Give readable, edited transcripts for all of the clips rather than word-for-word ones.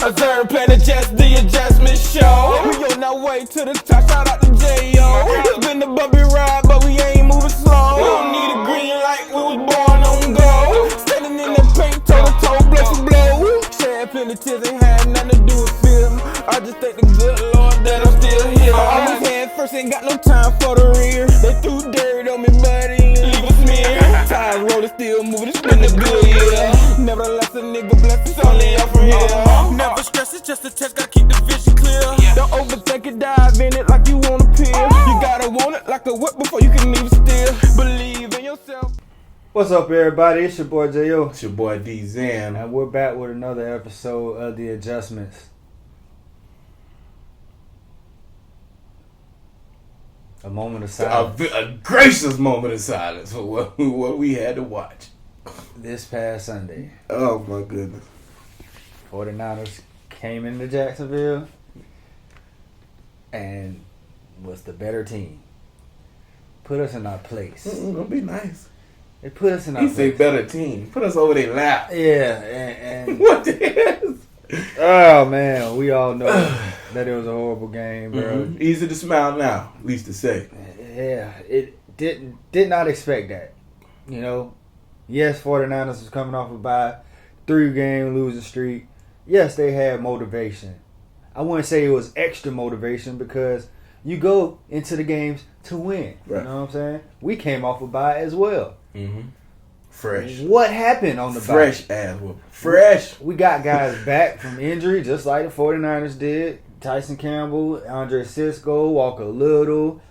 Observe, plan, adjust, the adjustment show. We on our way to the top, shout out to J.O. It's been a bumpy ride, but we ain't moving slow. We don't need a green light, we was born on go. Standing in the paint, toe to toe, blow for blow. Shed plenty tears, ain't had nothing to do with film. I just thank the good Lord that I'm still here. I almost head first, ain't got no time for the rear. They threw dirt on me, but it ain't leave a smear. Tires rolling, still moving, it's been a good year. Nevertheless, a nigga blessed, it's only up from here. Never stress, it's just a test, gotta keep the vision clear. Don't overthink it, dive in it like you want a pill. You gotta want it like a whip before you can even steal. Believe in yourself. What's up, everybody? It's your boy J.O. It's your boy D-Zan. And we're back with another episode of The Adjustments. A moment of silence. A gracious moment of silence for what we had to watch. This past Sunday. Oh, my goodness. 49ers came into Jacksonville and was the better team. Put us in our place. Gonna be nice. They put us in our place. He said better team. Put us over their lap. Yeah, and what the hell? Oh, man, we all know that it was a horrible game, bro. Mm-hmm. Easy to smile now, at least to say. Yeah, it did not expect that. You know, yes, 49ers was coming off a bye, 3-game losing streak. Yes, they had motivation. I wouldn't say it was extra motivation because you go into the games to win. Right. You know what I'm saying? We came off a bye as well. Mm-hmm. Fresh. What happened on the bye? Fresh ass whoop. Fresh. We got guys back from injury just like the 49ers did. Tyson Campbell, Andre Cisco, Walker Little.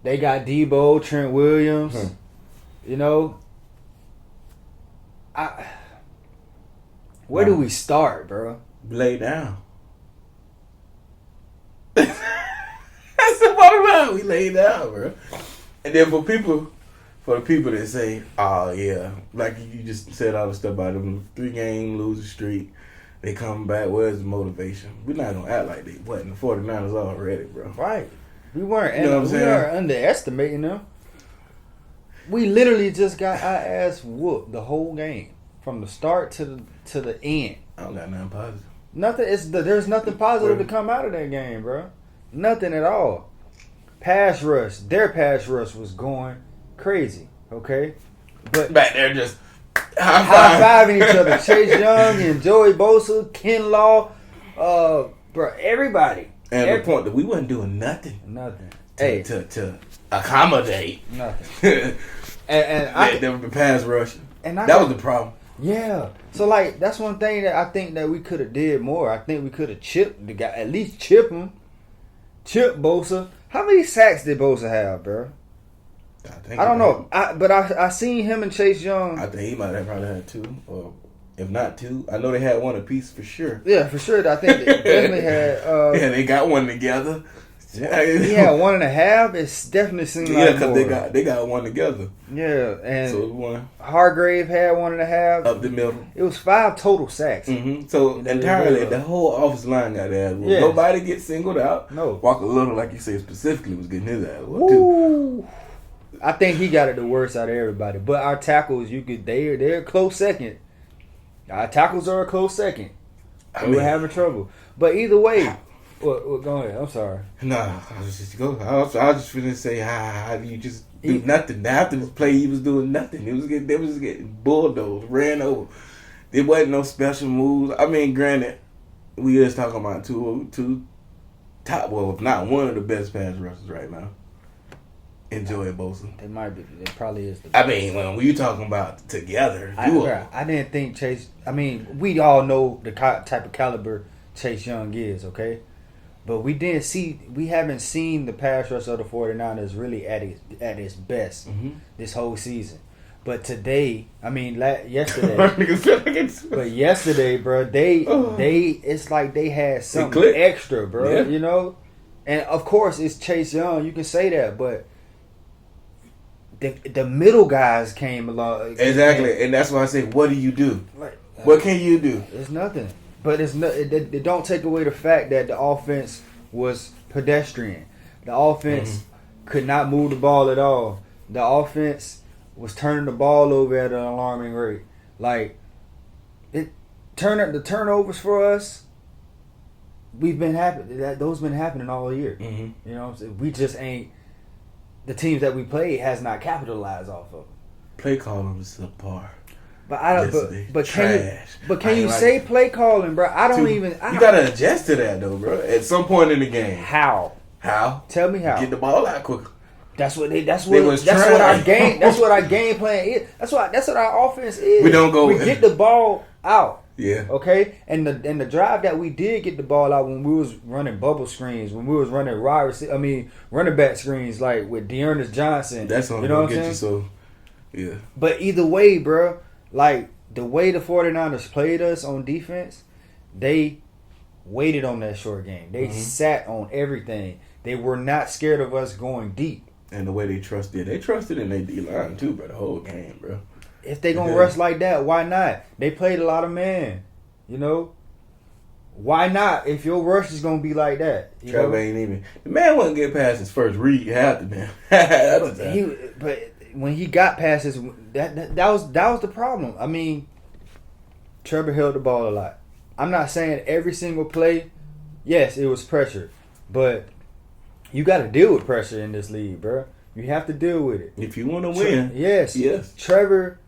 They got Debo, Trent Williams. You know, where do we start, bro? Lay down. That's the bottom line. We lay down, bro. And then for the people that say, oh, yeah, like you just said all the stuff about them, 3-game losing streak, they come back, where's the motivation? We're not going to act like they wasn't the 49ers already, bro. Right. We weren't, you know what I'm saying? We weren't underestimating them. We literally just got our ass whooped the whole game, from the start to the end. I don't got nothing positive. There's nothing positive to come out of that game, bro. Nothing at all. Their pass rush was going crazy, okay? But back there just high-fiving each other. Chase Young and Joey Bosa, Kinlaw, bro, everybody. And the point that we wasn't doing nothing. To accommodate. Nothing. and the pass rush. And that was the problem. Yeah. So, like, that's one thing that I think that we could have did more. I think we could have chipped the guy. At least chip him. Chip Bosa. How many sacks did Bosa have, bro? I don't know. I seen him and Chase Young. I think he might have probably had 2. Or if not 2. I know they had 1 apiece for sure. Yeah, for sure. I think they definitely had... yeah, they got 1 together. He had 1.5. It's definitely seemed like yeah, because they got 1 together. Yeah, and so it was 1. Hargrave had 1.5 up the middle. It was 5 total sacks. Mm-hmm. So entirely, the whole offensive line got ass. Yes. Nobody gets singled out. No, Walker Little, like you said, specifically was getting his ass too. I think he got it the worst out of everybody. But our tackles, they're a close second. Our tackles are a close second. We're having trouble. But either way. What, go ahead. I'm sorry. Nah, I was just finna say how you just do nothing. After this play, he was doing nothing. They was getting bulldozed, ran over. There wasn't no special moves. I mean, granted, we just talking about two top, well, if not one of the best pass rushers right now. Enjoy Bosa. It might be. It probably is. I mean, when we talking about together, I didn't think Chase. I mean, we all know the type of caliber Chase Young is. Okay. But we haven't seen the pass rush of the 49ers really at its best this whole season. But today, I mean, yesterday, bro, it's like they had something extra, bro, yeah. You know? And of course, it's Chase Young, you can say that, but the middle guys came along. Exactly, and that's why I say, what do you do? What can you do? It's nothing. But it don't take away the fact that the offense was pedestrian. The offense could not move the ball at all. The offense was turning the ball over at an alarming rate. Like, the turnovers for us, we've been happy. Those been happening all year. Mm-hmm. You know what I'm saying? We just ain't. The teams that we played has not capitalized off of them. Play calling was subpar. But I don't. Yesterday. But Trash. can you say play calling, bro? I don't even. You gotta adjust to that though, bro. At some point in the game. How? Tell me how. Get the ball out quicker. That's what our game. That's what our game plan is. That's what our offense is. We don't go. We get the ball out. Yeah. Okay. And the drive that we did get the ball out when we was running bubble screens, when we was running running back screens like with Dearness Johnson. That's what I'm get saying? you. So, yeah. But either way, bro, like the way the 49ers played us on defense, they waited on that short game. They sat on everything. They were not scared of us going deep. And the way they trusted in their D-line too, bro, the whole game, bro. If they gonna rush like that, why not? They played a lot of man, you know. Why not? If your rush is gonna be like that, Trevor ain't even. The man wasn't get past his first read half the man. But when he got past his, that was the problem. I mean, Trevor held the ball a lot. I'm not saying every single play. Yes, it was pressure, but you got to deal with pressure in this league, bro. You have to deal with it. If you want to win. Yes. Trevor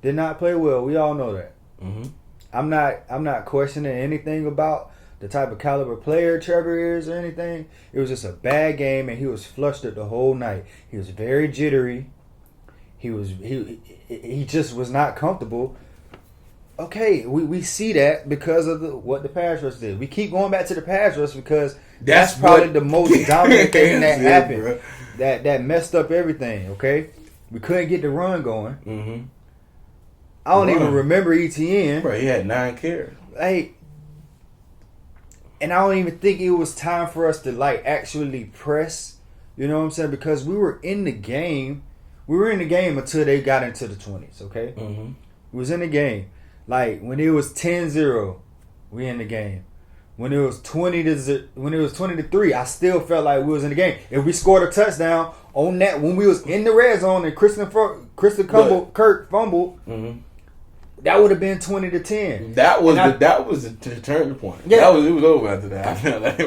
did not play well. We all know that. Mm-hmm. I'm not questioning anything about the type of caliber player Trevor is or anything. It was just a bad game, and he was flustered the whole night. He was very jittery. He just was not comfortable. Okay, we see that because of what the pass rush did. We keep going back to the pass rush because that's probably the most dominant thing that happened. Bro. That messed up everything, okay? We couldn't get the run going. Mm-hmm. I don't even remember ETN. Bro, he had 9 carries. Like, and I don't even think it was time for us to, like, actually press. You know what I'm saying? Because we were in the game. We were in the game until they got into the 20s, okay? Mm-hmm. We was in the game. Like, when it was 10-0, we in the game. When it was 20-3, I still felt like we was in the game. If we scored a touchdown on that, when we was in the red zone and Kirk fumbled, that would have been 20-10. That was the turning point. Yeah. It was over after that. I felt like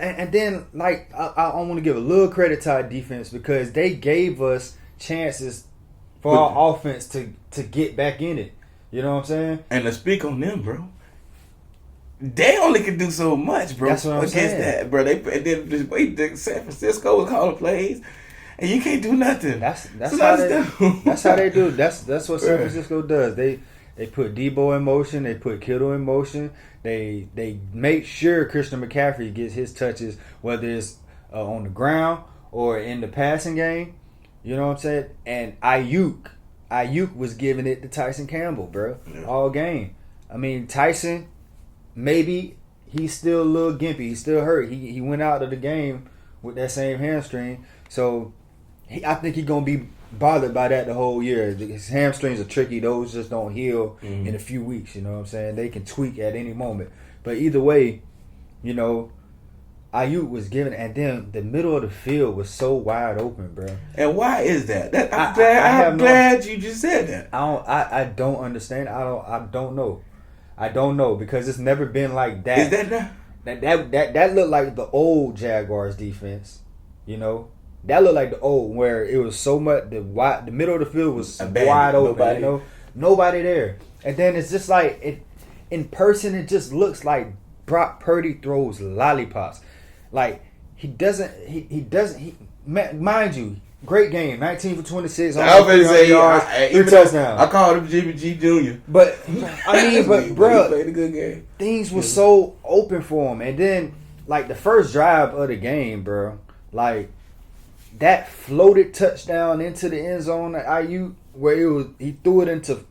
and then like I want to give a little credit to our defense because they gave us chances for our offense to get back in it. You know what I'm saying? And to speak on them, bro. They only can do so much, bro. That's what I'm saying. That, bro. San Francisco was calling plays, and you can't do nothing. That's how they do. That's what San Francisco does. They put Debo in motion. They put Kittle in motion. They make sure Christian McCaffrey gets his touches, whether it's on the ground or in the passing game. You know what I'm saying? And Ayuk was giving it to Tyson Campbell, bro, all game. I mean, Tyson. Maybe he's still a little gimpy. He's still hurt. He went out of the game with that same hamstring. So I think he's going to be bothered by that the whole year. His hamstrings are tricky. Those just don't heal in a few weeks. You know what I'm saying? They can tweak at any moment. But either way, you know, Ayuk was given, and then the middle of the field was so wide open, bro. And why is that? I'm glad you just said that. I don't understand. I don't know. I don't know because it's never been like that. Is that now? That looked like the old Jaguars defense, you know. That looked like the old where it was so much the middle of the field was wide open, you know, nobody there. And then it's just like it in person. It just looks like Brock Purdy throws lollipops. Like he doesn't. Mind you. Great game, 19 for 26. I was going to say, three touchdowns. I called him Jimmy G Jr. But I mean, bro, he played a good game. Things were so open for him, and then like the first drive of the game, bro, like that floated touchdown into the end zone at Ayuk, where he threw it into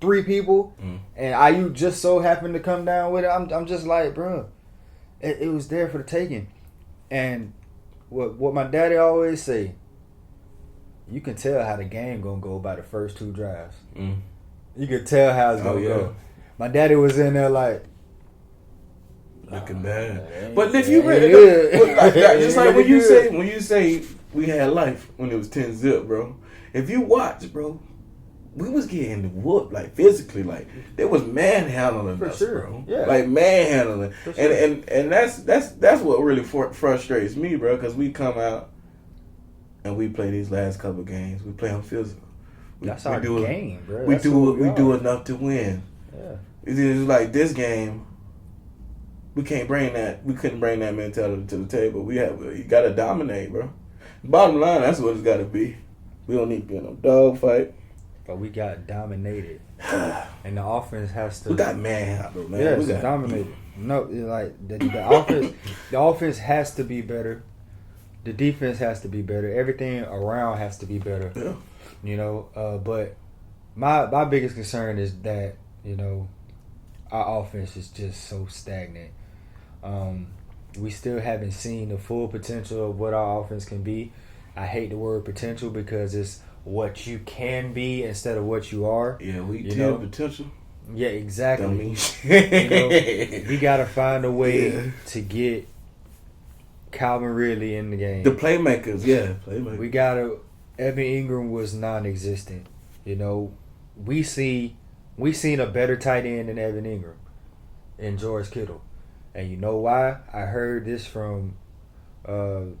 3 people, and Ayuk just so happened to come down with it. I'm just like, bro, it was there for the taking, and what my daddy always say. You can tell how the game gonna go by the first 2 drives. You can tell how it's gonna go. My daddy was in there like looking bad. But if you read it, just like when you say we had life when it was 10-0, bro. If you watch, bro, we was getting whooped like physically, like they was manhandling For us, sure. bro. Yeah. Like manhandling, For sure. and that's what really frustrates me, bro. Because we come out and we play these last couple games, we play them physical. That's our game, bro. We That's who we are. do enough to win. Yeah. It's like this game. We can't bring that. We couldn't bring that mentality to the table. You got to dominate, bro. Bottom line, that's what it's got to be. We don't need to be in no dogfight. But we got dominated, and the offense has to. We got manhandled, man. Yes, we got dominated. No, like the offense. The offense has to be better. The defense has to be better. Everything around has to be better. Yeah. You know, but my biggest concern is that our offense is just so stagnant. We still haven't seen the full potential of what our offense can be. I hate the word potential because it's what you can be instead of what you are. Yeah, we you tell know? potential. Yeah, exactly. Dummy. We gotta find a way to get Calvin Ridley in the game. The playmakers, yeah, playmakers. We gotta. Evan Ingram was non-existent. We seen a better tight end than Evan Ingram and George Kittle. And you know why? I heard this from KJ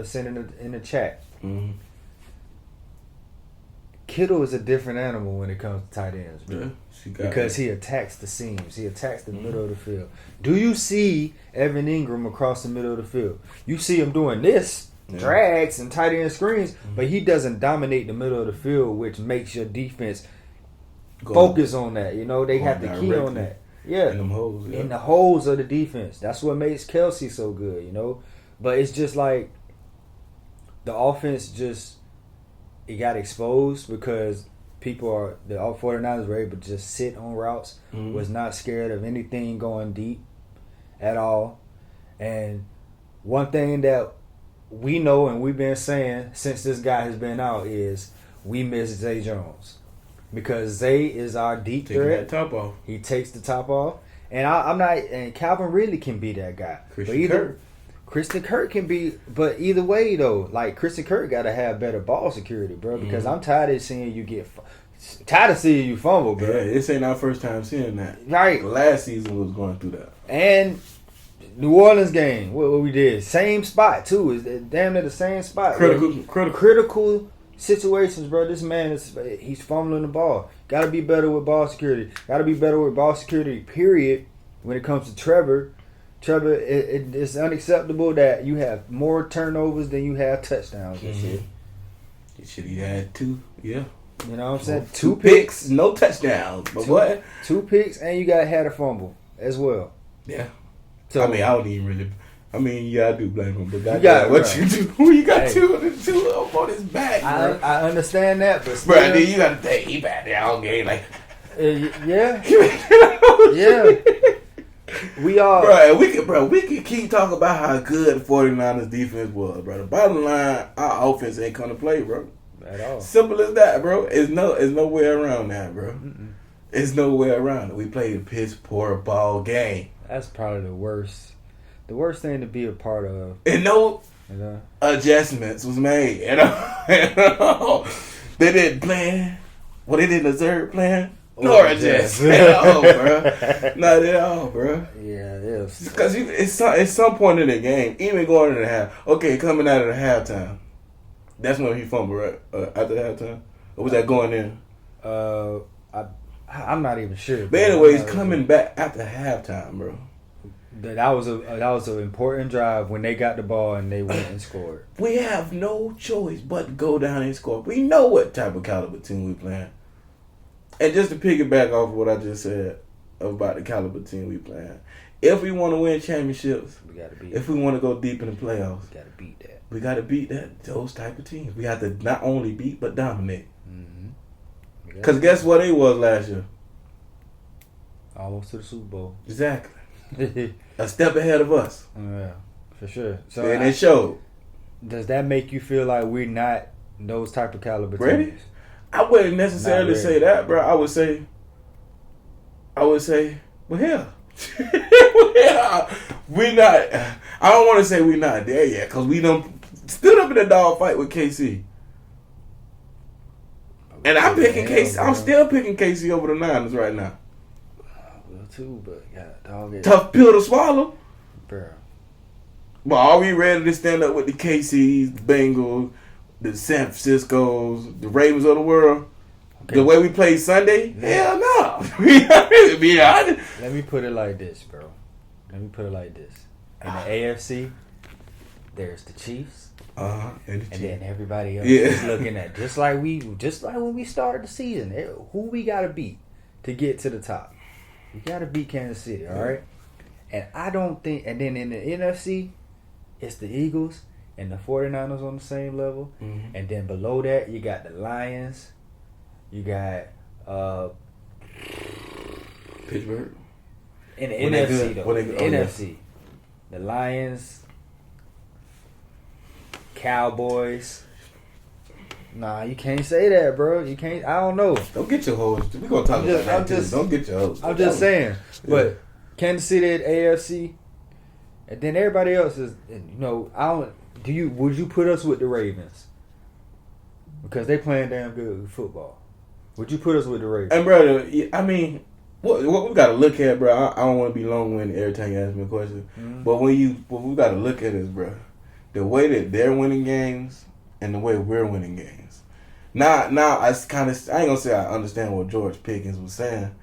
sent in the chat. Mm-hmm. Kittle is a different animal when it comes to tight ends, bro. Yeah, because he attacks the seams. He attacks the middle of the field. Do you see Evan Ingram across the middle of the field? You see him doing this, drags and tight end screens, but he doesn't dominate the middle of the field, which makes your defense focus on that. They have to key on that. Yeah. In them holes, yeah. In the holes of the defense. That's what makes Kelsey so good, But it's just like the offense it got exposed because the 49ers were able to just sit on routes, was not scared of anything going deep at all. And one thing that we know and we've been saying since this guy has been out is we miss Zay Jones. Because Zay is our deep threat. That top off. He takes the top off. And I'm not. And Calvin really can be that guy. Christian Kirk can be. But either way, though, like Christian Kirk got to have better ball security, bro. Because I'm tired of seeing you fumble, bro. Yeah, this ain't our first time seeing that. Right. Last season was going through that. And New Orleans game, what we did, same spot too. Is damn near the same spot. Critical situations, bro. This man he's fumbling the ball. Got to be better with ball security. Got to be better with ball security. Period. When it comes to Trevor, it's unacceptable that you have more turnovers than you have touchdowns this year. He had two. Yeah. You know what I'm saying? Two picks, no touchdowns. But what? 2 picks, and you had a fumble as well. Yeah. So I don't even really. Yeah, I do blame him, but you got what you do? You got two up on his back, bro. I understand that, but still, bro, then you got to think he back there all game like. Yeah. We are, bro. We can keep talking about how good the 49ers defense was, bro. The bottom line, our offense ain't gonna play, bro. At all. Simple as that, bro. It's no way around that, bro. It's no way around it. We played a piss poor ball game. That's probably the worst. The worst thing to be a part of. And no adjustments was made. They didn't plan. Well, they didn't observe plan. Nor adjust at all, bro. Not at all, bro. Yeah, it is. Because it's some point in the game, even going into the half. Okay, coming out of the halftime. That's when he fumbled, right? After the halftime? Or was that going in? I'm not even sure. But anyways, coming back after halftime, bro. That was an important drive when they got the ball and they went and scored. We have no choice but to go down and score. We know what type of caliber team we playing. And just to piggyback off of what I just said about the caliber team we playing, if we want to win championships, we gotta beat. If we want to go deep in the playoffs, we gotta beat that. We gotta beat those type of teams. We have to not only beat but dominate. Because guess what they was last year? Almost to the Super Bowl. Exactly. A step ahead of us. Yeah, for sure. So and it showed. Does that make you feel like we're not those type of caliber teams? I wouldn't necessarily say that, bro. I would say, well, hell. We not. I don't want to say we not there yet because we done stood up in a dog fight with KC. And I'm picking Damn, KC. I'm bro. still picking KC over the Niners right now. Well, too, but yeah, dog. Tough pill to swallow. Bro. But are we ready to stand up with the KCs, the Bengals, the San Franciscos, the Ravens of the world? Okay. The way we played Sunday? Hell no. Be honest. Let me put it like this, bro. Let me put it like this. In the AFC, there's the Chiefs. And then everybody else Yeah. is looking at just like when we started the season. Who we gotta beat to get to the top? We gotta beat Kansas City, all right? And I don't think. And then in the NFC, it's the Eagles and the 49ers on the same level. Mm-hmm. And then below that, you got the Lions. You got Pittsburgh. in the When they NFC good. though. When they The good. Oh, yeah. NFC, the Lions, Cowboys. Nah, you can't say that, bro. You can't. I don't know. Don't get your hopes. We're going to talk about that too. Don't get your hopes. I'm just saying. But Kansas City at AFC, and then everybody else is. You know, I don't. Would you put us with the Ravens? Because they playing damn good football. Would you put us with the Ravens? And brother, I mean, what we got to look at, bro. I don't want to be long-winded every time you ask me a question. Mm-hmm. But what we got to look at is, bro, the way that they're winning games and the way we're winning games. Now I ain't gonna say I understand what George Pickens was saying,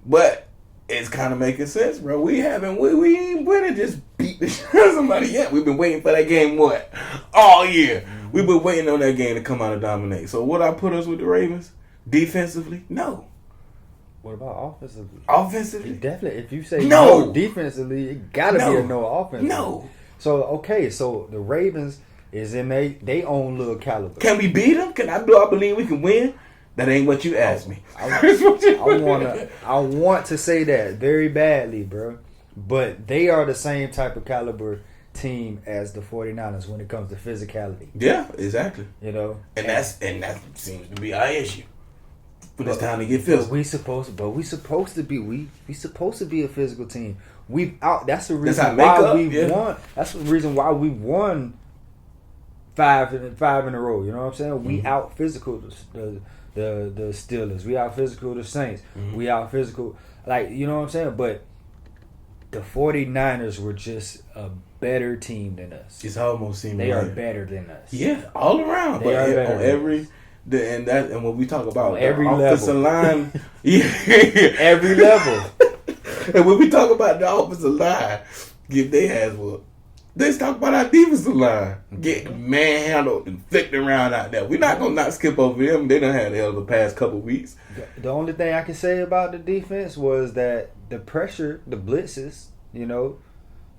but it's kind of making sense, bro. We ain't winning just beat the shit out of somebody yet. We've been waiting for that game all year. Mm-hmm. We've been waiting on that game to come out and dominate. So would I put us with the Ravens defensively? No. What about offensively? Offensively? Definitely. If you say No. no defensively, it gotta be a no offensively. No. So okay, so the Ravens is in they own little caliber. Can we beat them? I believe we can win? That ain't what you asked me. I want to say that very badly, bro. But they are the same type of caliber team as the 49ers when it comes to physicality. Yeah, exactly. You know? And that seems to be our issue. But it's time to get physical. We supposed to be a physical team. That's the That's reason our why makeup, we won. That's the reason why we won five in a row. You know what I'm saying? We out physical the Steelers. We out physical the Saints. We out physical, like, you know what I'm saying? But the 49ers were just a better team than us. It's almost seeming they are like, better than us. Yeah, all around. They are better on than every us. And when we talk about On every the offensive line, Every level. And when we talk about the offensive line, get their ass whooped. Let's talk about our defensive line. Getting manhandled and flicked around out there. We're not going to not skip over them. They done had hell the past couple weeks. The only thing I can say about the defense was that the pressure, the blitzes, you know,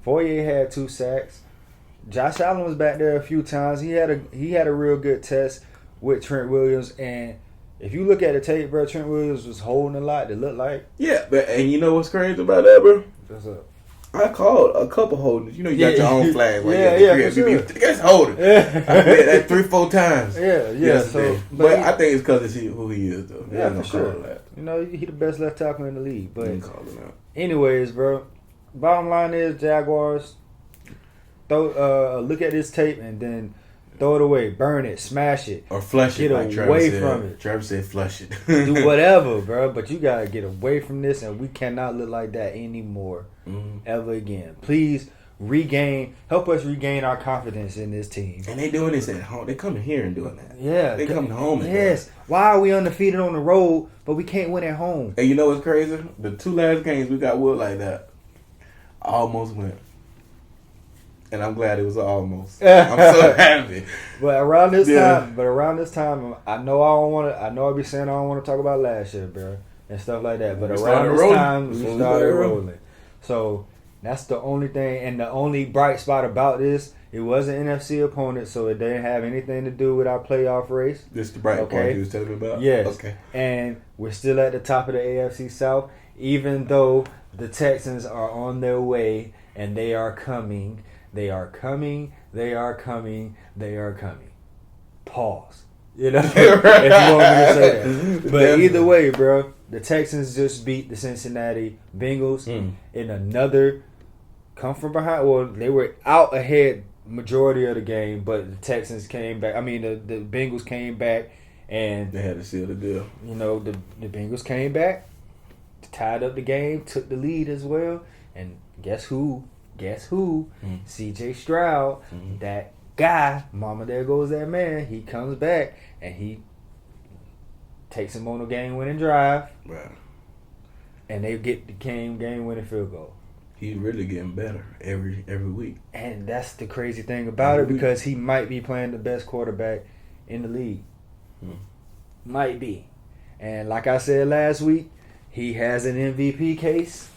Foyer had 2 sacks. Josh Allen was back there a few times. He had a real good test with Trent Williams. And if you look at the tape, bro, Trent Williams was holding a lot. It looked like. Yeah, and you know what's crazy about that, bro? What's up? I called a couple holders. You know, you got your own flag. Like for sure. That's holding. Yeah. I did that 3-4 times. Yeah. Yesterday. So, but I think it's because it's who he is, though. Yeah, no for sure. that. You know, he the best left tackle in the league. But You can call him out. anyways, bro, bottom line is Jaguars. Look at this tape and then throw it away, burn it, smash it, Or flush it. Get Like away Travis said. from it. Travis said, "Flush it." do whatever, bro. But you gotta get away from this, and we cannot look like that anymore, ever again. Please help us regain our confidence in this team. And they doing this at home. They coming here and doing that. Yeah, They coming home. And yes. Why are we undefeated on the road, but we can't win at home? And you know what's crazy? The 2 last games we got whooped like that. I almost went. And I'm glad it was almost. I'm so happy. But around this time, I know I'll be saying I don't want to talk about last year, bro, and stuff like that. But around this time, we started rolling. So that's the only thing, and the only bright spot about this, it was an NFC opponent, so it didn't have anything to do with our playoff race. This is the bright part you was telling me about? Yes. Okay. And we're still at the top of the AFC South, even though the Texans are on their way, and they are coming. They are coming. They are coming. They are coming. Pause. You know, if you want me to say that. But either way, bro, the Texans just beat the Cincinnati Bengals in another come from behind. Well, they were out ahead majority of the game, but the Texans came back. I mean, the Bengals came back And They had to seal the deal. you know, the Bengals came back, tied up the game, took the lead as well. And guess who? C.J. Stroud, that guy, mama, there goes that man. He comes back and he takes him on a game-winning drive. Right. And they get the game-winning field goal. He's really getting better every week. And that's the crazy thing about it, because he might be playing the best quarterback in the league. Might be. And like I said last week, he has an MVP case.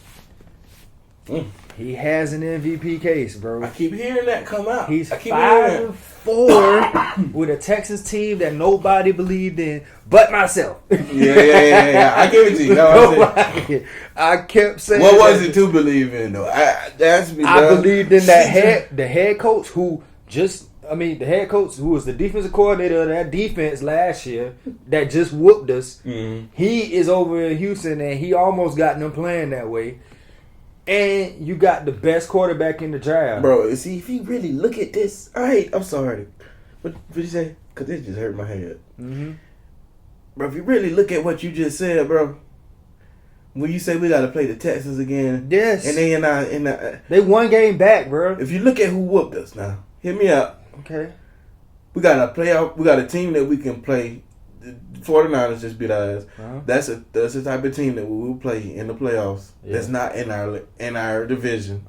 He has an MVP case, bro. I keep hearing that come out. He's 5-4 with a Texas team that nobody believed in but myself. Yeah. I give it to you. Nobody. I kept saying. What was it to believe in, though? I believed in that the head coach who the head coach who was the defensive coordinator of that defense last year that just whooped us. He is over in Houston and he almost got them playing that way. And you got the best quarterback in the draft. Bro, see, if you really look at this, I'm sorry. What you say? Because this just hurt my head. Bro, if you really look at what you just said, bro, when you say we got to play the Texans again, yes, and they they one game back, bro. If you look at who whooped us now, hit me up. Okay. We got a playoff. We got a team that we can play. The 49ers just beat our ass. That's the type of team that we will play in the playoffs. Yeah. That's not in our division.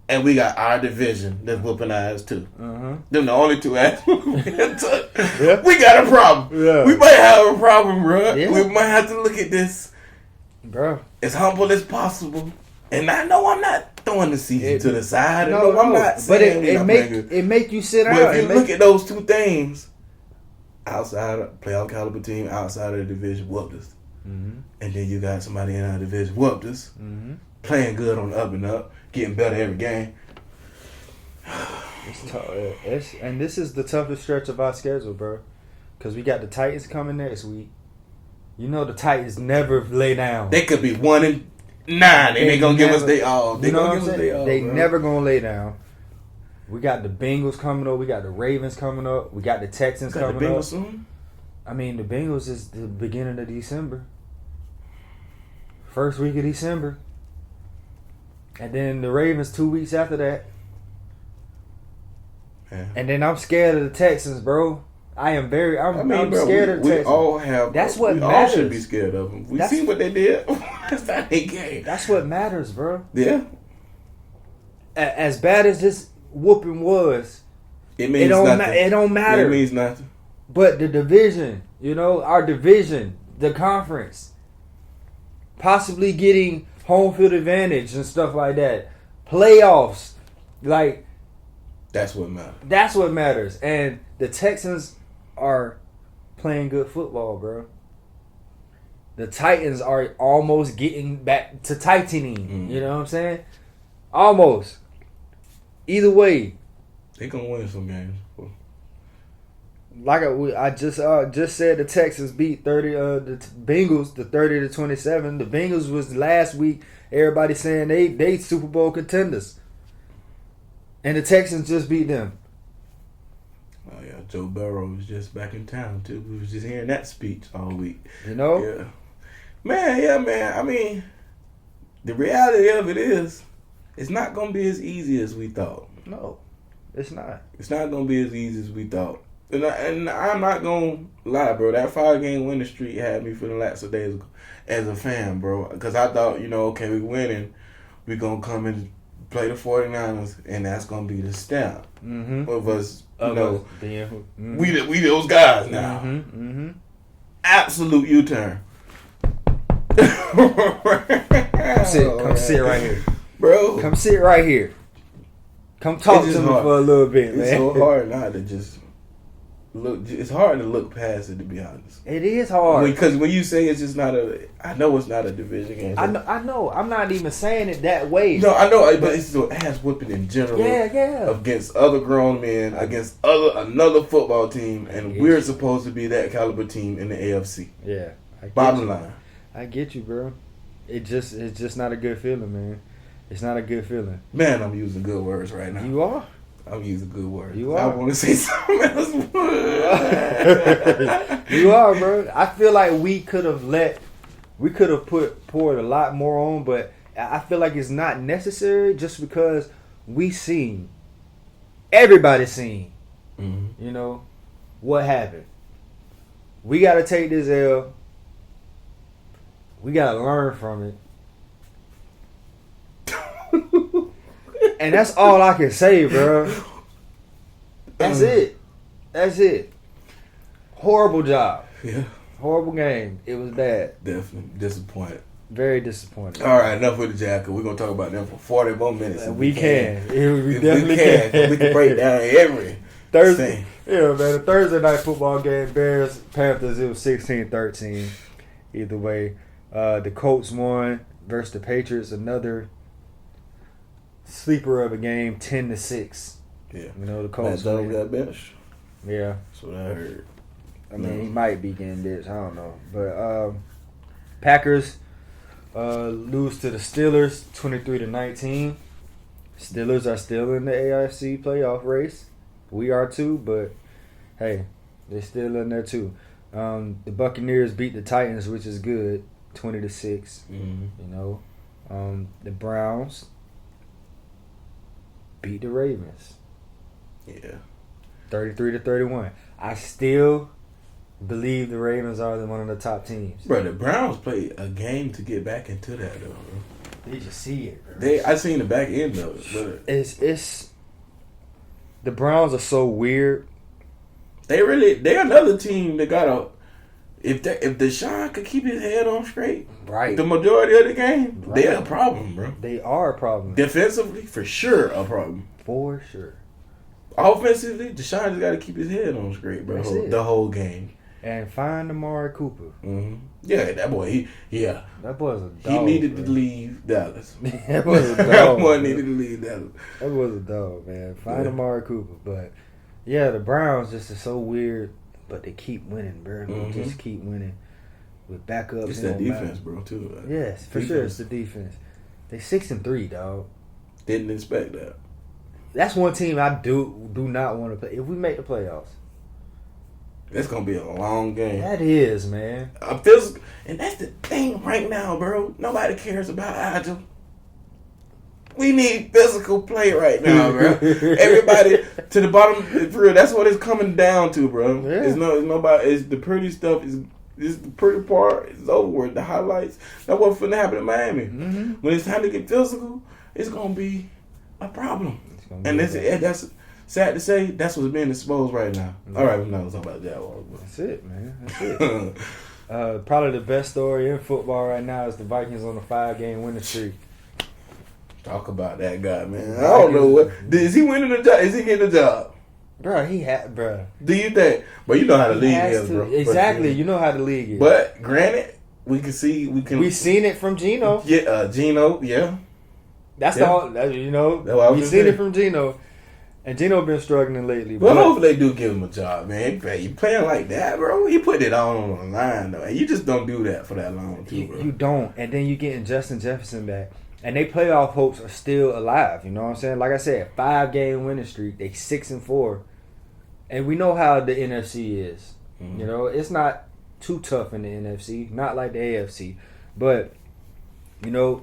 And we got our division that's whooping our ass too. Them the only two ass. We got a problem. Yeah. We might have a problem, bro. Yeah. We might have to look at this, bro, as humble as possible. And I know I'm not throwing the season to the side. No, I'm not. But it make you sit out. But if you look at those two things. Outside of playoff caliber team, outside of the division, whooped us. And then you got somebody in our division, whooped us. Playing good on the up and up, getting better every game. It's tough. And this is the toughest stretch of our schedule, bro. Because we got the Titans coming next week. You know the Titans never lay down. They could be 1-9 and they gonna give us their all. They never gonna lay down. We got the Bengals coming up. We got the Ravens coming up. We got the Texans coming the Bengals up. Soon? I mean, the Bengals is the beginning of December. First week of December. And then the Ravens 2 weeks after that. Yeah. And then I'm scared of the Texans, bro. I'm scared of the Texans. We all have. That's what we matters. all should be scared of them. We seen what they did. That's not their game. That's what matters, bro. Yeah. As bad as this whooping was, it don't matter. It means nothing. But the division, our division, the conference, possibly getting home field advantage and stuff like that, playoffs, like that's what matters. That's what matters. And the Texans are playing good football, bro. The Titans are almost getting back to tightening. You know what I'm saying? Almost. Either way, they gonna win some games. Like I just said, the Texans beat the Bengals 30-27. The Bengals was last week. Everybody saying they Super Bowl contenders, and the Texans just beat them. Oh yeah, Joe Burrow was just back in town too. We was just hearing that speech all week. Yeah, man. I mean, the reality of it is, it's not gonna be as easy as we thought. No, it's not. It's not gonna be as easy as we thought. And I'm not gonna lie, bro. That 5-game winning streak had me feeling lax of days as a fan, bro. Because I thought, okay, we winning, we gonna come and play the 49ers, and that's gonna be the stamp of us. We those guys now. Absolute U-turn. Come sit right here, bro. Come sit right here. Come talk to me for a little bit, man. It's so hard not to just look. It's hard to look past it, to be honest. It is hard because when you say it's just not I know it's not a division game. I know. I'm not even saying it that way. No, I know, but it's an ass whooping in general. Yeah. Against other grown men, against another football team, and we're supposed to be that caliber team in the AFC. Yeah. Bottom line. I get you, bro. It's just not a good feeling, man. It's not a good feeling. Man, I'm using good words right now. You are. I'm using good words. You I are. want to say something else. You are, bro. I feel like we could have poured a lot more on, but I feel like it's not necessary just because everybody's seen, Mm-hmm. you know, what happened. We got to take this L. We got to learn from it. And that's all I can say, bro. That's it. That's it. Horrible job. Yeah. Horrible game. It was bad. Definitely disappointed. Very disappointing. All right, enough with the Jaguars. We're going to talk about them for 40 more minutes. If We can. We If definitely we can. We can break down every Thursday. thing. Yeah, man. The Thursday night football game, Bears, Panthers, it was 16-13. Either way. The Colts won versus the Patriots. Another sleeper of a game, 10-6. Yeah. You know, the Colts. Matt Doug win. got benched. Yeah. That's what I heard. I mean, he might be getting this. I don't know. But Packers lose to the Steelers 23-19. Steelers are still in the AFC playoff race. We are too, but hey, they're still in there too. The Buccaneers beat the Titans, which is good, 20-6. Mm-hmm. You know, the Browns beat the Ravens, Yeah. 33-31. I still believe the Ravens are one of the top teams. Bro, the Browns played a game to get back into that, though, bro. They just see it, bro. I seen the back end of it, but It's the Browns are so weird. they're another team that got a. If Deshaun could keep his head on straight, Right. the majority of the game, Right. they're a problem, bro. They are a problem. Defensively, for sure, a problem. For sure. Offensively, Deshaun just got to keep his head on straight, bro. That's it. The whole game. And find Amari Cooper. Mm-hmm. Yeah, that boy. That boy's a dog. He needed bro. to leave Dallas. That was a That dog. boy bro. needed to leave Dallas. That was a dog, man. Find Yeah. Amari Cooper. But yeah, the Browns just are so weird, but they keep winning, bro. They Mhm. just keep winning with backups. It's it that don't matter. defense, bro, too. Like, Yes, for sure. It's the defense. They 6-3, dog. Didn't expect that. That's one team I do not want to play. If we make the playoffs, It's gonna be a long game. that is, man. And that's the thing right now, bro. Nobody cares about agile. We need physical play right now, bro. Everybody to the bottom. For real, that's what it's coming down to, bro. Yeah. It's nobody. It's the pretty stuff. It's the pretty part. It's over with. The highlights. That's what's finna happen in Miami. Mm-hmm. When it's time to get physical, it's gonna be a problem. And that's sad to say. That's what's being exposed right now. All right, we're not gonna talk about the Jaguars. That's it, man. That's it. Probably the best story in football right now is the Vikings on a 5-game winning streak. Talk about that guy, man. I don't know what is he winning the job? Is he getting the job? Bro, bro. Do you think? But you know how the league is, bro. Exactly, you know how the league is. But granted, we've seen it from Geno. Yeah, Geno. Yeah, That's Yeah. the whole. You know, That's what I was we've gonna seen say. it from Geno, and Geno been struggling lately. well, but hopefully they do give him a job, man. You playing like that, bro? You put it on the line, though. And you just don't do that for that long, too, bro. you don't, and then you getting Justin Jefferson back, and they playoff hopes are still alive. You know what I'm saying? Like I said, 5-game winning streak. They 6-4, and we know how the NFC is. Mhm. You know, it's not too tough in the NFC, not like the AFC, but you know,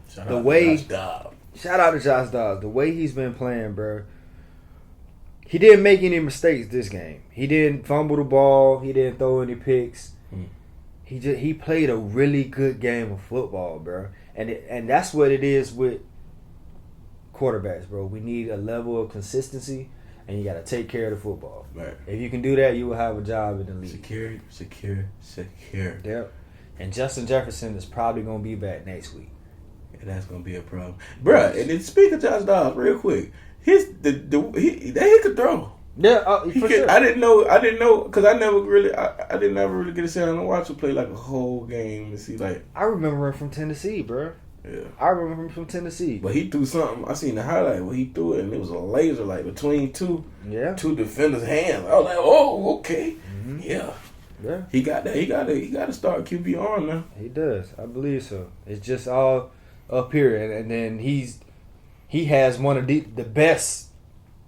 Shout the out way- to Josh Dobbs. shout out to Josh Dobbs. The way he's been playing, bro. He didn't make any mistakes this game. He didn't fumble the ball. He didn't throw any picks. Hmm. He played a really good game of football, bro. And that's what it is with quarterbacks, bro. We need a level of consistency, and you got to take care of the football. Right. If you can do that, you will have a job in the league. Secure. Yep. And Justin Jefferson is probably gonna be back next week. And that's gonna be a problem, bruh. And then speak of Josh Dobbs, real quick. He could throw. Yeah, He for could, sure. I didn't know because I didn't ever really get a chance to watch him play like a whole game and see like I remember him from Tennessee, bro. yeah. I remember him from Tennessee. But he threw something. I seen the highlight where he threw it and it was a laser like between two Yeah. defenders' hands. I was like, oh, okay, Mhm. yeah. Yeah, He got that. He got to start QB on now. he does. I believe so. It's just all up here, and then he has one of the best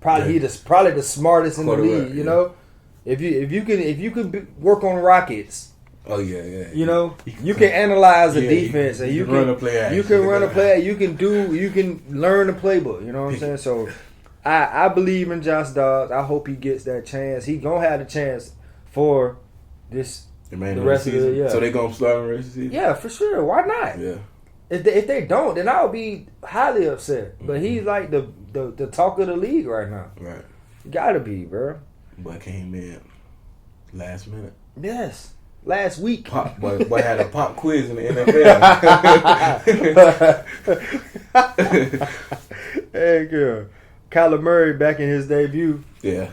Probably probably the smartest in the league. You know, if you could work on Rockets. Oh yeah. You know, you can analyze the defense and you can run a play. You can run a play. You can learn the playbook. You know what I'm saying? So, I believe in Josh Dobbs. I hope he gets that chance. He gonna have the chance for the rest of the year. So they gonna start the rest of the season? Yeah, for sure. Why not? Yeah. If they don't, then I'll be highly upset. But he's like the talk of the league right now. Right. Gotta be, bro. But came in last minute. Yes. Last week. Boy had a pop quiz in the NFL. Hey, girl. Kyler Murray back in his debut. Yeah.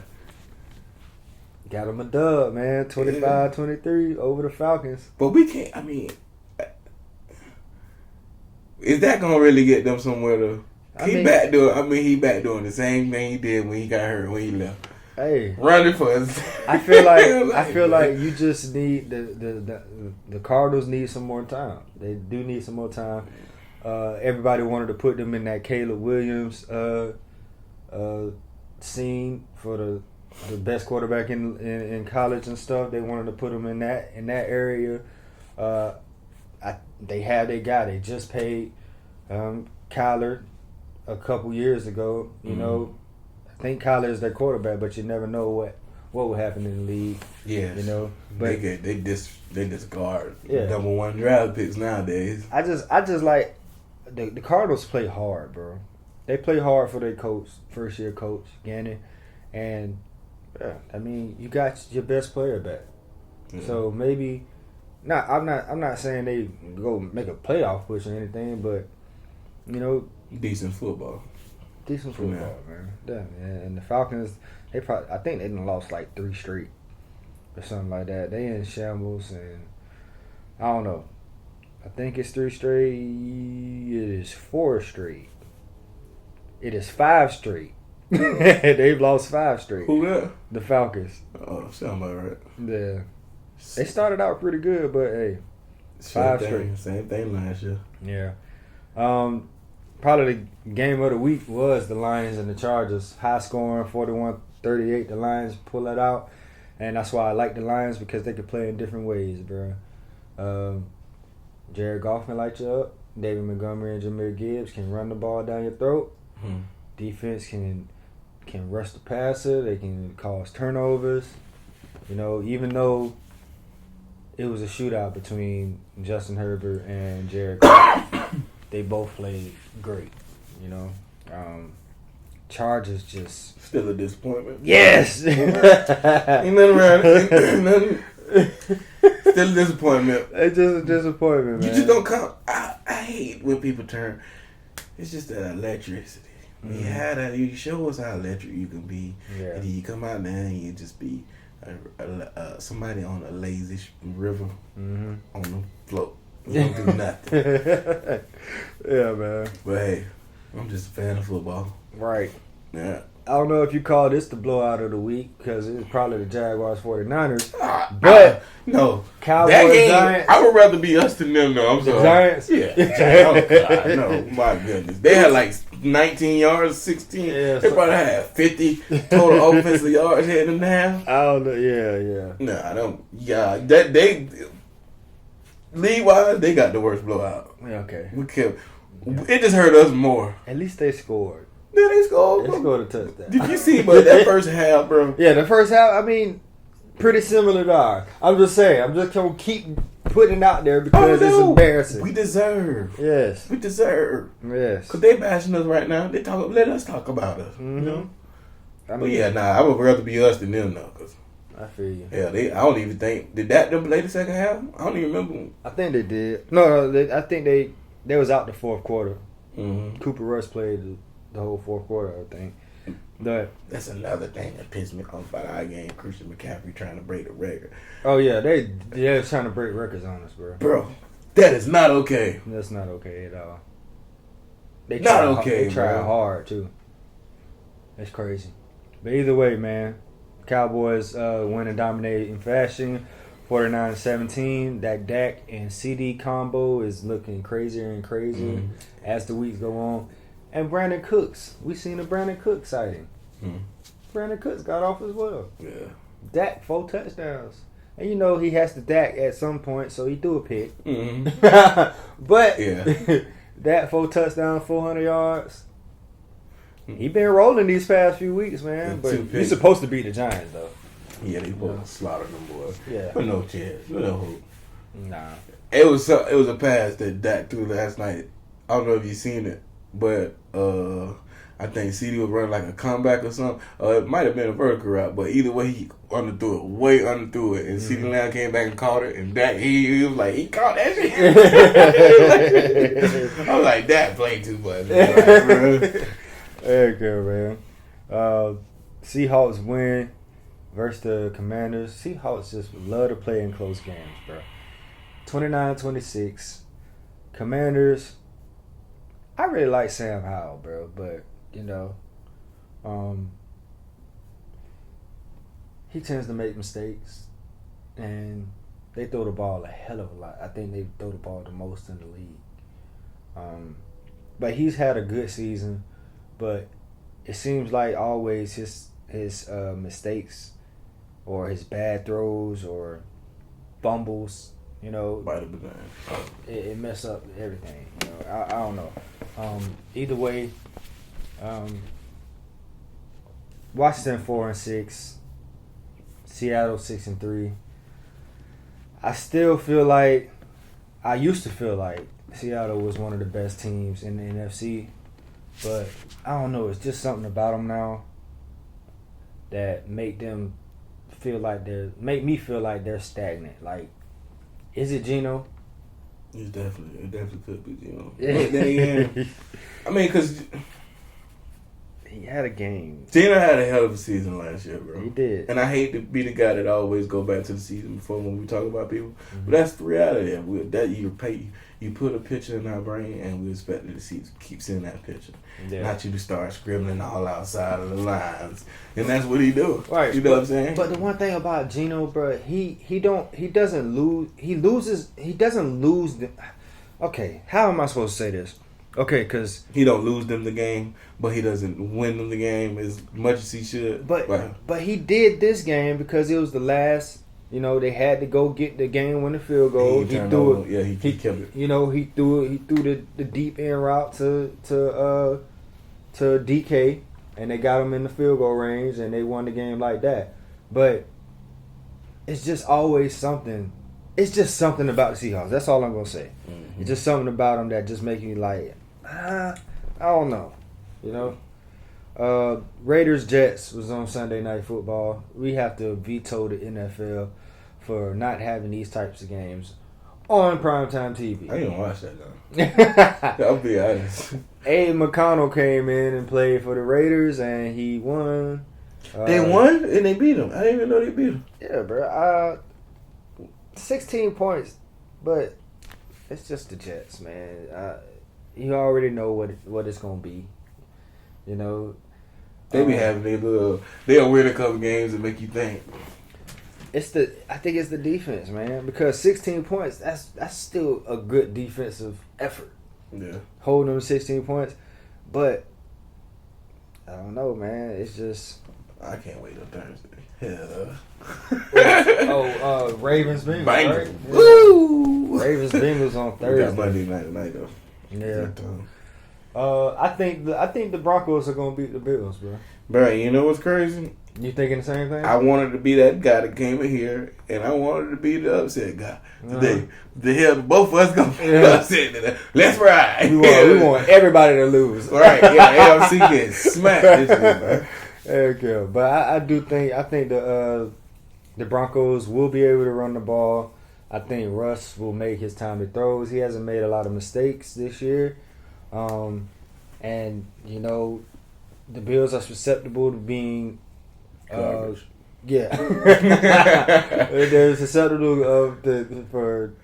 Got him a dub, man. 25-23 over the Falcons. But we can't, I mean, is that going to really get them somewhere to... He back doing the same thing he did when he got hurt, when he left. Hey, running for us. I feel like you just need the Cardinals need some more time. They do need some more time. Everybody wanted to put them in that Caleb Williams scene for the best quarterback in college and stuff. They wanted to put them in that area. They have their guy. They just paid Kyler a couple years ago. You know. I think Kyler is their quarterback, but you never know what will happen in the league. Yeah, you know. But they discard number one draft picks nowadays. I just like the Cardinals play hard, bro. They play hard for their coach, first year coach Gannon, and I mean you got your best player back. Mm-hmm. So maybe I'm not saying they go make a playoff push or anything, but you know, decent football. Decent football, man. Yeah, man. And the Falcons, I think they done lost like 3 straight or something like that. They in shambles, and I don't know. I think it's 3 straight. It is 4 straight. It is 5 straight. They've lost 5 straight. Who that? The Falcons. Oh, sound about right. Yeah. They started out pretty good, but hey, 5 straight. Same thing last year. Yeah. Probably the game of the week was the Lions and the Chargers. High scoring, 41-38. The Lions pull it out. And that's why I like the Lions, because they can play in different ways, bro. Jared Goff can light you up. David Montgomery and Jahmyr Gibbs can run the ball down your throat. Mm-hmm. Defense can rush the passer. They can cause turnovers. You know, even though it was a shootout between Justin Herbert and Jared Goff, they both played great, you know. Chargers just... Still a disappointment. Yes! Ain't nothing around it. Ain't nothing. Still a disappointment. It's just a disappointment, man. You just don't come... I hate when people turn... It's just that electricity. Mm-hmm. You show us how electric you can be. Yeah. And then you come out there and you just be somebody on a lazy river on the float. You don't do nothing. Yeah, man. But hey, I'm just a fan of football. Right. Yeah. I don't know if you call this the blowout of the week, because it's probably the Jaguars 49ers. But no. Cowboys, that game, Giants. I would rather be us than them, though. I'm sorry. Giants? Yeah. Oh, God, no. My goodness. They had like 19 yards, 16. Yeah, they probably had 50 total offensive yards heading down. I don't know. Yeah. No, I don't. Yeah. They league-wise, they got the worst blowout. Yeah, okay. It just hurt us more. At least they scored. Yeah, they scored. They scored a touchdown. Did you see that first half, bro? Yeah, the first half, I mean, pretty similar to ours. I'm just saying. I'm just going to keep putting it out there because it's embarrassing. We deserve. Yes. We deserve. Yes. Because they bashing us right now. Let us talk about us. Mm-hmm. You know? I would rather be us than them, though. Cause I feel you. Yeah, I don't even think... Did them play the second half? I don't even remember. I think they did. No, I think they was out the fourth quarter. Mm-hmm. Cooper Rush played the whole fourth quarter, I think. But that's another thing that pissed me off about our game. Christian McCaffrey trying to break the record. Oh yeah, they're trying to break records on us, bro. Bro, that is not okay. That's not okay at all. They try hard too. That's crazy. But either way, man, Cowboys win and dominate in fashion. 49-17. That Dak and CD combo is looking crazier and crazier as the weeks go on. And Brandon Cooks. We seen a Brandon Cooks sighting. Brandon Cooks got off as well. Yeah. Dak 4 touchdowns. And you know he has to Dak at some point, so he threw a pick. But Yeah. Dak 4 touchdowns, 400 yards. He been rolling these past few weeks, man. But he's supposed to beat the Giants, though. Yeah, they both slaughtered them boys. Yeah. But no chance. No hope. Nah. It was a pass that Dak threw last night. I don't know if you seen it, but I think CD was running like a comeback or something. It might have been a vertical route, but either way, he underthrew it, way underthrew it, and CD Lamb came back and caught it, and Dak he was like, he caught that shit. I was like, Dak played too much. There you go, man. Seahawks win versus the Commanders. Seahawks just love to play in close games, bro. 29-26. Commanders, I really like Sam Howell, bro, but, you know, he tends to make mistakes, and they throw the ball a hell of a lot. I think they throw the ball the most in the league. But he's had a good season, but it seems like always his mistakes or his bad throws or fumbles, you know, it mess up everything. You know, I don't know. Either way, Washington 4-6, Seattle 6-3. I still feel like I used to feel like Seattle was one of the best teams in the NFC, but I don't know. It's just something about them now that make me feel like they're stagnant. Like, is it Geno? It definitely could be Geno. Yeah. I mean, because he had a game. Geno had a hell of a season last year, bro. He did. And I hate to be the guy that always go back to the season before when we talk about people. But that's the reality. You put a picture in our brain, and we expect you to keep seeing that picture. Yeah. Not you to start scribbling all outside of the lines. And that's what he do. Right. You know what I'm saying? But the one thing about Geno, bro, he doesn't lose. He doesn't lose. Okay, how am I supposed to say this? Okay, because he don't lose them the game, but he doesn't win them the game as much as he should. But he did this game because it was the last. You know, they had to go get the game-winning field goal. He threw it. Yeah, he kept it. You know, he threw the deep end route to DK, and they got him in the field goal range, and they won the game like that. But it's just always something. It's just something about the Seahawks. That's all I'm gonna say. Mm-hmm. It's just something about them that just make me like, I don't know. You know. Raiders-Jets was on Sunday Night Football. We have to veto the NFL for not having these types of games on primetime TV. I didn't watch that, though. I'll be honest. Aiden McConnell came in and played for the Raiders, and he won. They won? And they beat them. I didn't even know they beat them. Yeah, bro. 16 points, but it's just the Jets, man. You already know what it's going to be. You know, they be having they'll win a couple games and make you think. I think it's the defense, man. Because 16 points, that's still a good defensive effort. Yeah, holding them 16 points, but I don't know, man. It's just I can't wait till Thursday. Yeah. Ravens Bengals. Right? Yeah. Woo! Ravens Bengals on Thursday. We got Monday night tonight though. Yeah. I think the Broncos are gonna beat the Bills, bro. Bro, you know what's crazy? You thinking the same thing? I wanted to be that guy that came in here, and I wanted to be the upset guy today. The hell, both of us gonna be upset today. Let's ride. We want everybody to lose. Right? Yeah, AFC gets smacked this year, man. There you go. But I think the Broncos will be able to run the ball. I think Russ will make his time to throws. He hasn't made a lot of mistakes this year. And you know, the Bills are susceptible to being they're susceptible for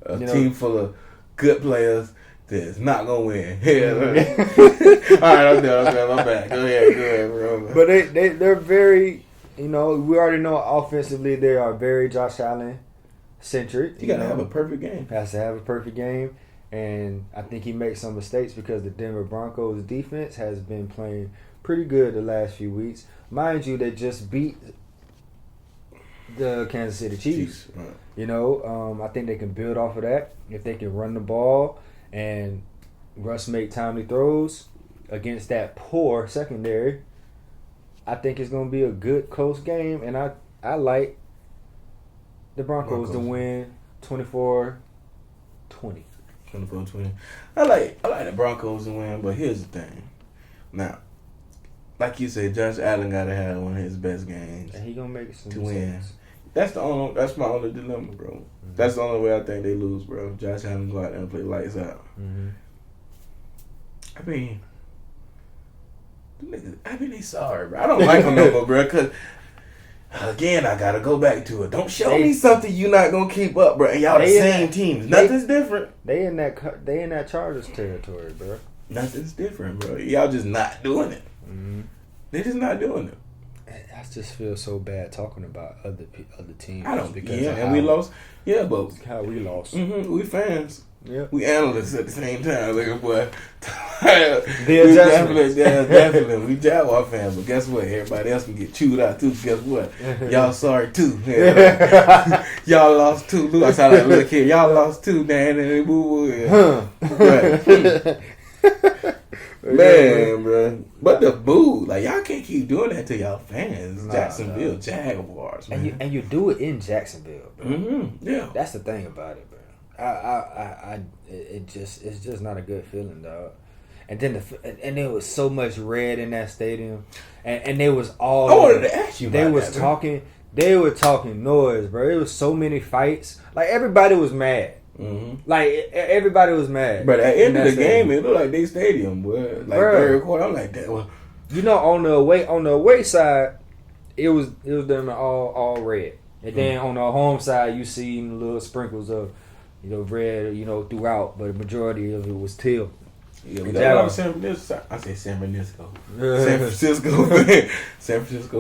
a team full of good players that's not gonna win. All right, I'm done. My bad. Go ahead, bro. But they're very, you know, we already know offensively they are very Josh Allen centric. You gotta have a perfect game. Has to have a perfect game. And I think he makes some mistakes because the Denver Broncos defense has been playing pretty good the last few weeks. Mind you, they just beat the Kansas City Chiefs. Right. You know, I think they can build off of that. If they can run the ball and Russ make timely throws against that poor secondary, I think it's going to be a good, close game. And I like the Broncos to win 24-20. 24-20. I like the Broncos to win, but here's the thing. Now, like you said, Josh Allen got to have one of his best games And he going to make some to win. mistakes. That's my only dilemma, bro. Mm-hmm. That's the only way I think they lose, bro. Josh Allen go out there and play lights out. Mm-hmm. I mean, they sorry, bro. I don't like them no more, bro, because, again, I got to go back to it. Don't show me something you not going to keep up, bro. And y'all the same teams. Nothing's different. They in that Chargers territory, bro. Nothing's different, bro. Y'all just not doing it. Mm-hmm. They just not doing it. I just feel so bad talking about other teams. I don't. Because and we lost. Yeah, but how we lost. Mm-hmm, we fans. Yeah, we analysts at the same time. Like, boy, the adjustment. Definitely. We Jaguar fans, but guess what? Everybody else can get chewed out too. Guess what? Y'all sorry too. Yeah. Y'all lost too. Look, I sound like a little kid. Y'all lost too, man. And boo boo. Right. Man, bro. But the boo, like, y'all can't keep doing that to y'all fans. Jacksonville Jaguars, man. And you do it in Jacksonville, bro. Mm-hmm. Yeah. That's the thing about it, bro. It's just not a good feeling, dog. And then and there was so much red in that stadium, and they was all. I wanted to ask you about They was that, talking. They were talking noise, bro. It was so many fights. Like, everybody was mad. Mm-hmm. Like, everybody was mad. But at the end of the game, it looked like they stadium, boy. Like, third quarter, I'm like, that. Well, you know, on the away side, it was them all red, and then on the home side, you see little sprinkles of, red, throughout, but the majority of it was teal. Yeah, but that was San Francisco. I say San Francisco. San Francisco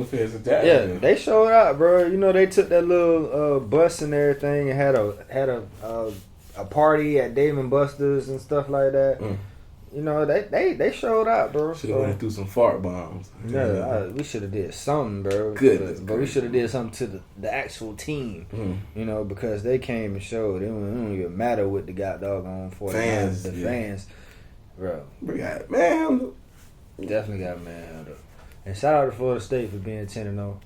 fans in Jacksonville. Yeah, they showed out, bro. They took that little bus and everything and had a party at Dave and Buster's and stuff like that. They showed out, bro. Should have went through some fart bombs. Yeah, we should have did something, bro. But we should have did something to the actual team. Because they came and showed. It don't even matter what the doggone for fans. Fans, bro. We got man. Definitely got man. And shout out to Florida State for being 10-0.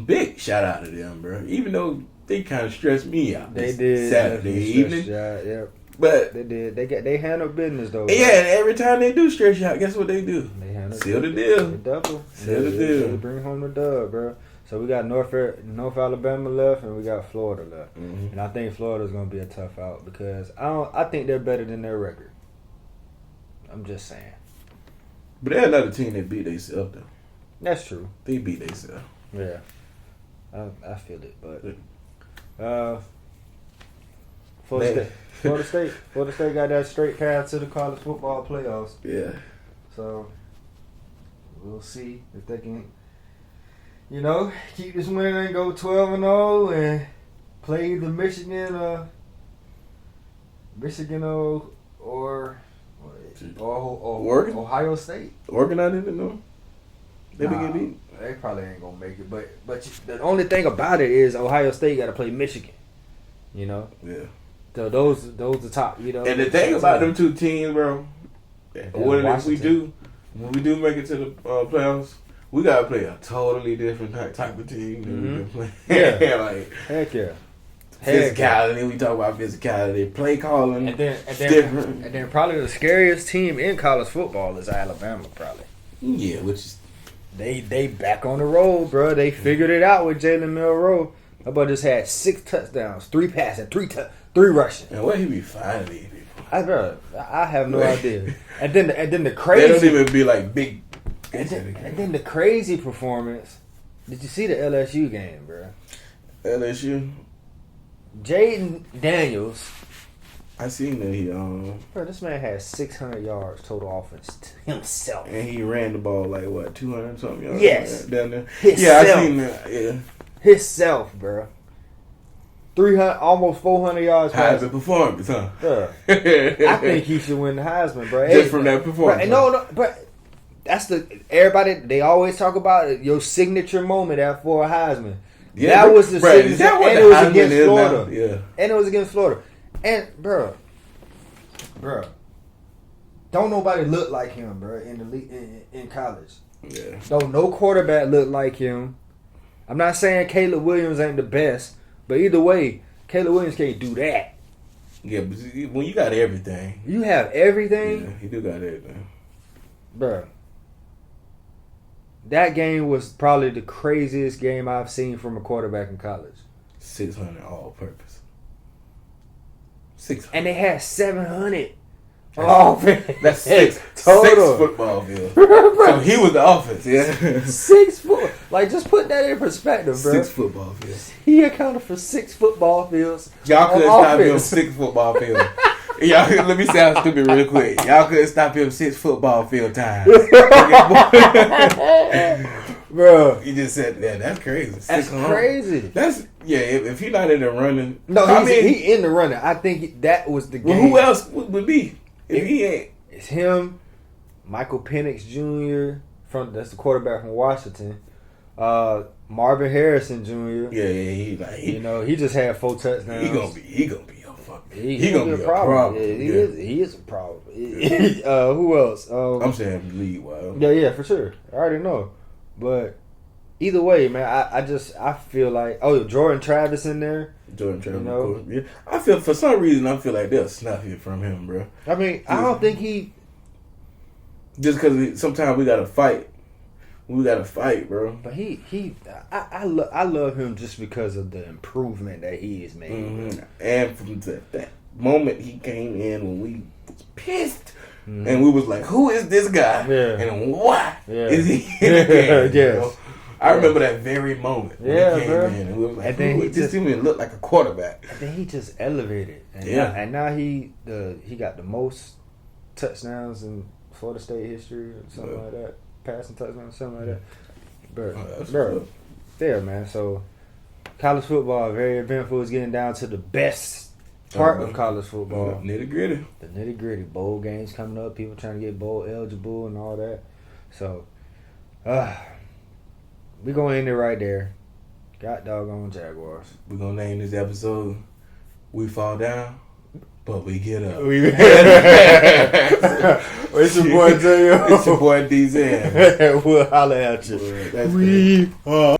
Big shout out to them, bro. Even though they kind of stressed me out. They did Saturday evening. Yeah. But they did. They handled business though. Yeah, and every time they do stretch out, guess what they do? They handle seal the deal. They double. Seal the deal. They bring home the dub, bro. So we got North Alabama left, and we got Florida left. Mm-hmm. And I think Florida's gonna be a tough out because I think they're better than their record. I'm just saying. But they're another team that beat themselves though. That's true. They beat themselves. Yeah. I feel it, but Florida State got that straight path to the college football playoffs. Yeah. So we'll see if they can, keep this win and go 12-0 and play the Michigan or Oregon? Ohio State. Oregon, I didn't know. They get beat. They probably ain't gonna make it, but the only thing about it is Ohio State got to play Michigan. Yeah. So those are top. And the thing about them two teams, bro, when we do make it to the playoffs, we gotta play a totally different type of team than we've been playing. Yeah, like heck yeah. Physicality, we talk about physicality, play calling, and then different. And then probably the scariest team in college football is Alabama, probably. Yeah, which is they back on the road, bro. They figured it out with Jalen Milroe. My boy just had 6 touchdowns, 3 passing, 3 rushing. And what he be finding these people? I have no idea. And then the crazy. They don't even be like big. And then the crazy performance. Did you see the LSU game, bro? LSU. Jaden Daniels. I seen that he Bro, this man had 600 yards total offense to himself. And he ran the ball like what, 200 something yards? Yes. Down there. Himself. Yeah, I seen that. Yeah. Himself, bro. 300, almost 400 yards Heisman performance, huh? Bruh, I think he should win the Heisman, bro. Just from that performance. Bruh, no, but that's everybody. They always talk about it, your signature moment for a Heisman. Yeah, that was the signature, and it was against Florida. Yeah, and it was against Florida. And bro, don't nobody look like him, bro, in the league, in college. Yeah. Don't no quarterback look like him. I'm not saying Caleb Williams ain't the best, but either way, Caleb Williams can't do that. Yeah, but when you got everything, you have everything. Yeah, he do got everything, bro. That game was probably the craziest game I've seen from a quarterback in college. 600 all purpose. 600. And they had 700. Oh, man. That's six football fields. So he was the offense, yeah. 6 foot. Like, just put that in perspective, bro. 6 football fields. He accounted for 6 football fields. Y'all couldn't stop him 6 football fields. Y'all, let me sound stupid real quick. Y'all couldn't stop him 6 football field times. Bro, you just said that. That's crazy. That's crazy. That's If he's not in the running, no, he in the running. I think that was the game. Well, who else would be if he ain't? It's him, Michael Penix Jr. That's the quarterback from Washington. Marvin Harrison Jr. Yeah, he just had 4 touchdowns. He gonna be a fucking. He gonna be a problem. Yeah, he is a problem. Who else? I'm saying league wise. Yeah, for sure. I already know. But either way, man, I feel like Jordan Travis in there. Jordan Travis, yeah. I feel for some reason I feel like they'll snuff it from him, bro. I mean, I don't think he. Just because sometimes we gotta fight. We gotta fight, bro. But I love him just because of the improvement that he has made. Mm-hmm. And from that moment he came in when we was pissed. Mm-hmm. And we was like, who is this guy? Yeah. And why is he in the game? Yes. Bro? I remember that very moment when he came in. And we was like, and then this didn't even look like a quarterback. And then he just elevated. And now he got the most touchdowns in Florida State history or something like that. Passing touchdowns, something like that. Bro. There, man. So, college football, very eventful. It's getting down to the best part of college football. Nitty gritty. The nitty gritty. Bowl games coming up. People trying to get bowl eligible and all that. So, we going to end it right there. Got doggone Jaguars. We're going to name this episode We Fall Down, But We Get Up. It's your boy J.O. It's your boy DZ. We'll holler at you. We are.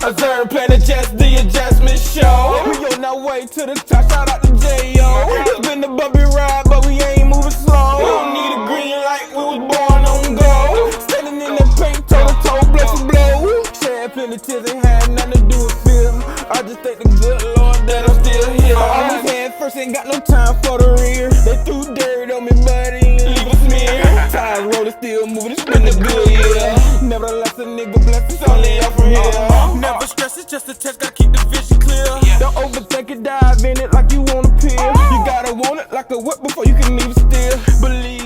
Observe, plan adjust the adjustment show. We on our way to the top. Shout out to J.O. It's been the bumpy ride, but we ain't moving slow. We don't need a green light, we was born on go. Standing in the paint, toe to toe, bless and blow. Shed plenty tears, ain't had nothing to do with fear. I just thank the good Lord that I'm still here. I always head first, ain't got no time for the rear. They threw dirt on me, buddy, leave a smear. Tires rolling, still moving, it's been a good year. Nevertheless, a nigga blessed, it's only up from here. Never stress, it's just a test, gotta keep the vision clear. Don't overthink it, dive in it like you want a pill. You gotta want it like a whip before you can even steal. Believe